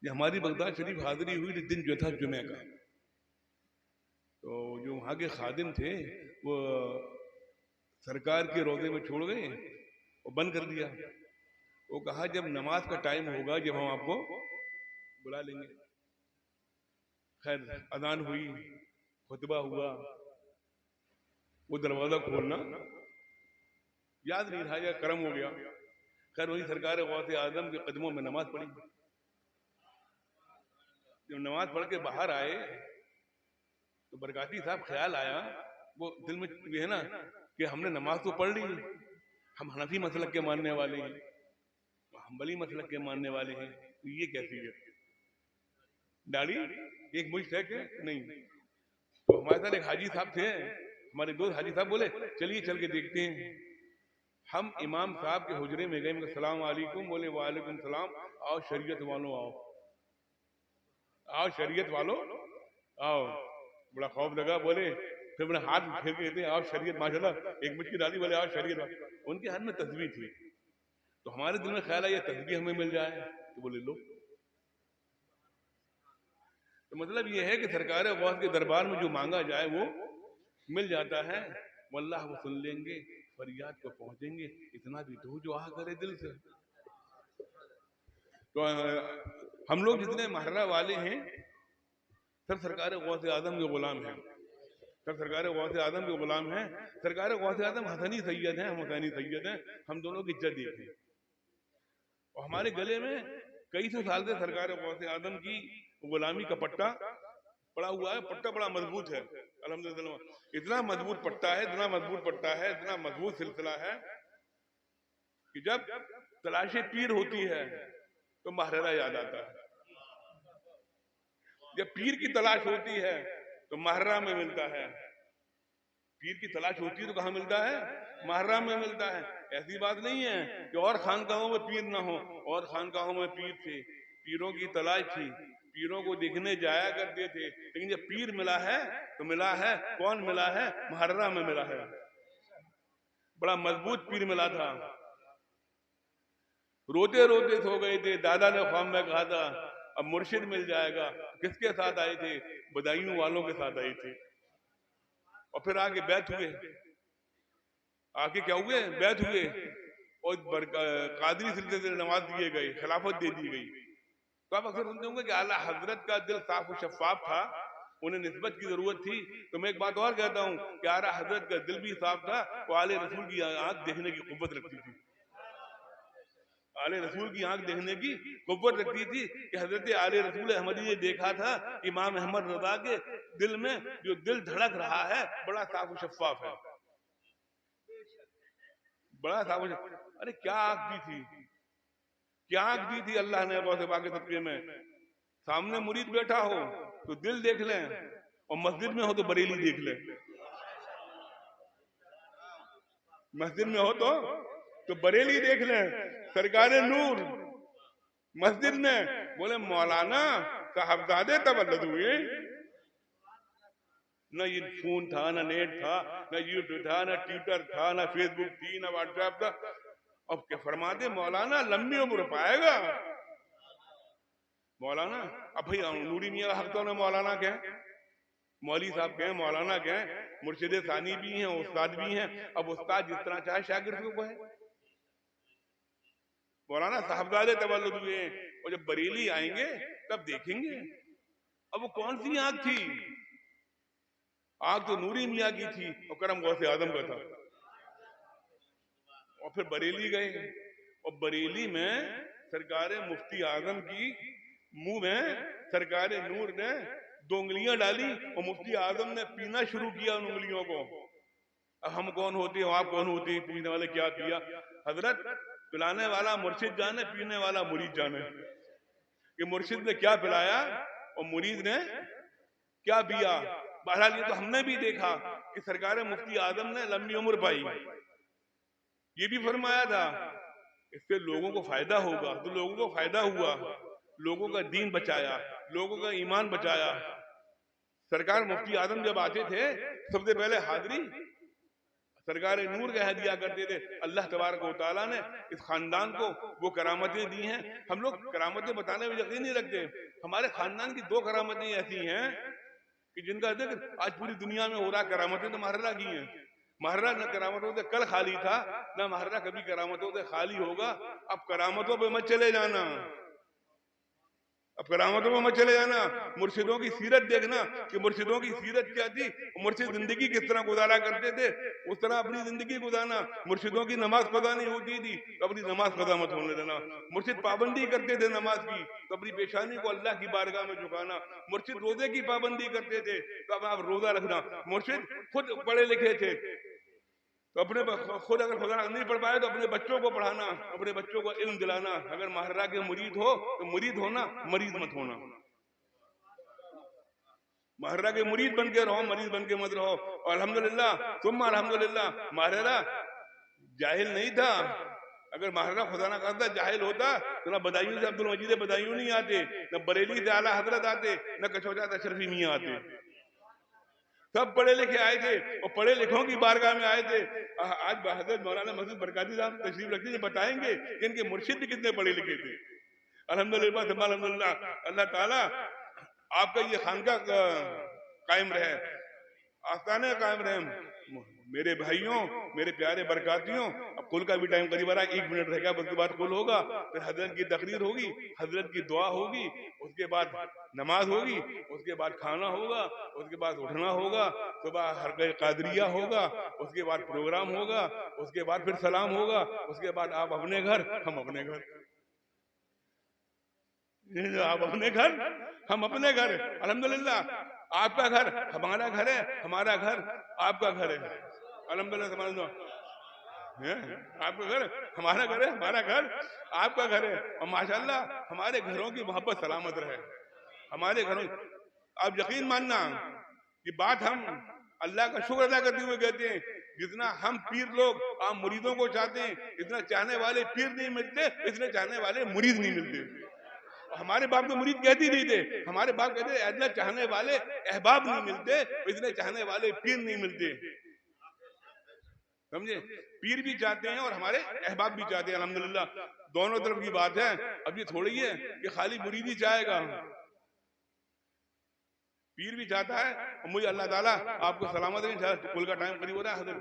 یہ ہماری بغداد شریف حاضری ہوئی تھی، دن جو تھا جمعہ کا، تو جو وہاں کے خادم تھے وہ سرکار کے روضے میں چھوڑ گئے اور بند کر دیا. وہ کہا جب نماز کا ٹائم ہوگا جب ہم آپ کو بلا لیں گے. خیر اذان ہوئی، خطبہ ہوا، وہ دروازہ کھولنا یاد نہیں تھا یا کرم ہو گیا. خیر وہی سرکار غوث اعظم کے قدموں میں نماز پڑھی. جب نماز پڑھ کے باہر آئے تو برکاتی صاحب خیال آیا، وہ دل میں یہ ہے نا کہ ہم نے نماز تو پڑھ لی، ہم حنفی مسلک کے ماننے والے ہیں، حنبلی مسلک کے ماننے والے ہیں، تو یہ کیسی ہے داڑھی ایک مشت ہے کہ نہیں. تو ہمارے ساتھ ایک حاجی صاحب تھے، ہمارے دوست حاجی صاحب بولے چلیے چل کے دیکھتے ہیں. ہم امام صاحب کے حجرے میں گئے، السلام علیکم، بولے وعلیکم السلام، آؤ شریعت والوں آؤ، آؤ شریعت والوں آؤ. بڑا خوف لگا، بولے پھر اپنے ہاتھ پھیر کے کہتے ہیں آؤ شریعت، ماشاءاللہ ایک مٹھ کی ڈالی، بولے آؤ شریعت. ان کے ہاتھ میں تسبیح تھی، تو ہمارے دل میں خیال آیا تسبیح ہمیں مل جائے، تو بولے لو. تو مطلب یہ ہے کہ سرکار غوث کے دربار میں جو مانگا جائے وہ مل جاتا ہے. واللہ وہ سن لیں گے، فریاد کو پہنچیں گے، اتنا بھی تو جو آہ کرے دل سے. تو ہم لوگ جتنے محرہ والے ہیں سب سرکار غوث اعظم کے غلام ہیں، سب سرکار غوث اعظم کے غلام ہیں. سرکار غوث اعظم حسنی سید ہیں، ہم حسینی سید ہیں، ہم دونوں کی جد ایک ہے. اور ہمارے گلے میں کئی سو سال سے سرکار غوث اعظم کی غلامی کا پٹا پڑا ہوا ہے. پٹا بڑا مضبوط ہے الحمدللہ، اتنا مضبوط پٹا ہے، اتنا مضبوط پٹا ہے، اتنا مضبوط سلسلہ ہے کہ جب تلاش پیر ہوتی ہے تو محررہ یاد آتا ہے. جب پیر کی تلاش ہوتی ہے تو محررہ میں ملتا ہے. پیر کی تلاش ہوتی ہے تو کہاں ملتا ہے؟ محررہ میں ملتا ہے. ایسی بات نہیں ہے کہ اور خانقاہوں میں پیر نہ ہو، اور خانقاہوں میں پیر تھے، پیروں کی تلاش تھی، پیروں کو دیکھنے جایا کرتے تھے، لیکن جب پیر ملا ہے تو ملا ہے کون ملا ہے؟ محررہ میں ملا ہے. بڑا مضبوط پیر ملا تھا. روتے روتے سو گئے تھے. دادا نے خواب میں کہا تھا اب مرشد مل جائے گا. کس کے ساتھ آئے تھے؟ بدایوں والوں کے ساتھ آئے تھے. اور پھر آگے بیعت ہوئے، آگے کیا ہوئے؟ بیعت ہوئے، اور قادری سلسلے سے نواز دیے گئے، خلافت دے دی گئی. تو آپ اکثر سنتے ہوں گے کہ اعلیٰ حضرت کا دل صاف و شفاف تھا، انہیں نسبت کی ضرورت تھی. تو میں ایک بات اور کہتا ہوں کہ اعلیٰ حضرت کا دل بھی صاف تھا، وہ آل رسول کی آنکھ دیکھنے کی قوت رکھتی تھی. آل رسول کی آنکھ دیکھنے کی قوت رکھتی تھی کہ حضرت آل رسول احمدی نے دیکھا تھا امام احمد رضا کے دل میں جو دل دھڑک رہا ہے بڑا صاف و شفاف ہے، بڑا صاف و شفاف. ارے کیا آنکھ دی تھی، کیا آنکھ دی تھی اللہ نے غوث پاک کے صدقے میں. سامنے مرید بیٹھا ہو تو دل دیکھ لیں، اور مسجد میں ہو تو بریلی دیکھ لیں. مسجد میں ہو تو بریلی دیکھ لیں. سرکار نور مسجد میں بولے مولانا صاحبزادے تولد ہوئے. نہ یہ فون تھا، نہ نیٹ تھا، نہ یوٹیوب تھا، نہ ٹویٹر تھا، نہ فیس بک تھی، نہ واٹس ایپ تھا. اب کیا فرماتے مولانا لمبی عمر پائے گا مولانا. اب بھائی نوری میاں حق تو نے مولانا کہیں، مولوی صاحب کہیں، مولانا کہیں، مرشد ثانی بھی ہیں، استاد بھی ہیں. اب استاد جس طرح چاہے شاگرد کو کہے. مولانا صاحبزادے تولد ہوئے، اور جب بریلی آئیں گے تب دیکھیں گے. اب وہ کون سی آنکھ تھی؟ آنکھ تو نوری میاں کی تھی اور کرم غوث اعظم کا تھا. اور پھر بریلی گئے، اور بریلی میں سرکار مفتی اعظم کی منہ میں سرکار نور نے 2 انگلیاں ڈالی، اور مفتی اعظم نے پینا شروع کیا ان انگلیوں کو. اب ہم کون ہوتے ہیں، آپ کون ہوتے ہیں پینے والے؟ کیا پیا؟ حضرت پلانے والا مرشد جانے، پینے والا مرید جانے کہ مرشد نے کیا پلایا اور مرید نے کیا پیا. بہرحال یہ تو ہم نے بھی دیکھا کہ سرکار مفتی اعظم نے لمبی عمر پائی. یہ بھی فرمایا تھا اس سے لوگوں کو فائدہ ہوگا، تو لوگوں کو فائدہ ہوا، لوگوں کا دین بچایا، لوگوں کا ایمان بچایا. سرکار مفتی اعظم جب آتے تھے سب سے پہلے حاضری سرکار نور کہہ دیا کرتے تھے اللہ تبارک و تعالیٰ نے اس خاندان کو وہ کرامتیں دی ہیں. ہم لوگ کرامتیں بتانے میں یقین نہیں رکھتے. ہمارے خاندان کی 2 کرامتیں ایسی ہیں کہ جن کا ذکر آج پوری دنیا میں ہو رہا. کرامتیں تو مہرہ کی ہیں. مہرہ نہ کرامتوں سے کل خالی تھا، نہ مہرہ کبھی کرامتوں سے خالی ہوگا. اب کرامتوں پہ مت چلے جانا، اب کرامتوں میں مت چلے جانا. مرشدوں کی سیرت دیکھنا کہ مرشدوں کی سیرت کیا تھی، مرشد زندگی کس طرح گزارا کرتے تھے، اس طرح اپنی زندگی گزارنا. مرشدوں کی نماز قضا نہیں ہوتی تھی تو اپنی نماز قضا مت ہونے دینا. مرشد پابندی کرتے تھے نماز کی تو اپنی پیشانی کو اللہ کی بارگاہ میں جھکانا. مرشد روزے کی پابندی کرتے تھے تو اب آپ روزہ رکھنا. مرشد خود پڑھے لکھے تھے تو اپنے خود اگر خدا نہیں پڑھ پائے تو اپنے بچوں کو پڑھانا، اپنے بچوں کو علم دلانا. اگر ماہرہ کے مرید ہو تو مرید ہونا، مریض مت ہونا. ماہرہ کے مرید بن کے رہو، مریض بن کے مت رہو. اور الحمدللہ ثم الحمدللہ ماہرہ جاہل نہیں تھا. اگر ماہرہ خدا نہ کرتا جاہل ہوتا تو نہ بدایوں سے عبد المجید بدایوں نہیں آتے، نہ بریلی سے اعلیٰ حضرت آتے، نہ کچوچا سے اشرفی میاں آتے. سب پڑھے لکھے آئے تھے اور پڑھے لکھوں کی بارگاہ میں آئے تھے. آج حضرت مولانا مسعود برکاتی صاحب تشریف رکھتے ہیں، بتائیں گے کہ ان کے مرشد بھی کتنے پڑھے لکھے تھے. الحمدللہ ثم الحمدللہ. اللہ تعالیٰ آپ کا یہ خانقاہ قائم رہے، آستانے قائم رہے. میرے بھائیوں، میرے پیارے برکاتیوں، اب کل کا بھی ٹائم قریب آ رہا ہے، 1 منٹ رہ گیا، اس کے بعد کل ہوگا، پھر حضرت کی تقریر ہوگی، حضرت کی دعا ہوگی، اس کے بعد نماز ہوگی، اس کے بعد کھانا ہوگا، اس کے بعد اٹھنا ہوگا، صبح حلقہ قادریہ ہوگا، اس کے بعد پروگرام ہوگا، اس کے بعد پھر سلام ہوگا، اس کے بعد آپ اپنے گھر ہم اپنے گھر. آپ اپنے گھر ہم اپنے گھر. الحمدللہ آپ کا گھر ہمارا گھر ہے، ہمارا گھر آپ کا گھر ہے. الحمدللہ سمجھ لو، آپ کا گھر ہمارا گھر ہے، ہمارا گھر آپ کا گھر ہے. اور ماشاءاللہ ہمارے گھروں کی محبت سلامت رہے. ہمارے گھروں آپ یقین ماننا یہ بات ہم اللہ کا شکر ادا کرتے ہوئے کہتے ہیں، جتنا ہم پیر لوگ عام مریدوں کو چاہتے ہیں، اتنا چاہنے والے پیر نہیں ملتے، اتنے چاہنے والے مرید نہیں ملتے. ہمارے باپ تو مرید کہتے ہی نہیں تھے، ہمارے باپ کہتے ہیں اتنا چاہنے والے احباب نہیں ملتے، اتنے چاہنے والے پیر نہیں ملتے. سمجھے؟ پیر بھی چاہتے ہیں اور ہمارے احباب بھی چاہتے ہیں. الحمدللہ دونوں طرف کی بات ہے. اب یہ تھوڑی ہے کہ خالی مرید ہی چاہے گا، پیر بھی چاہتا ہے. اور مجھے اللہ تعالیٰ آپ کو سلامت رکھے. کل کا ٹائم قریب ہو رہا ہے، حضرت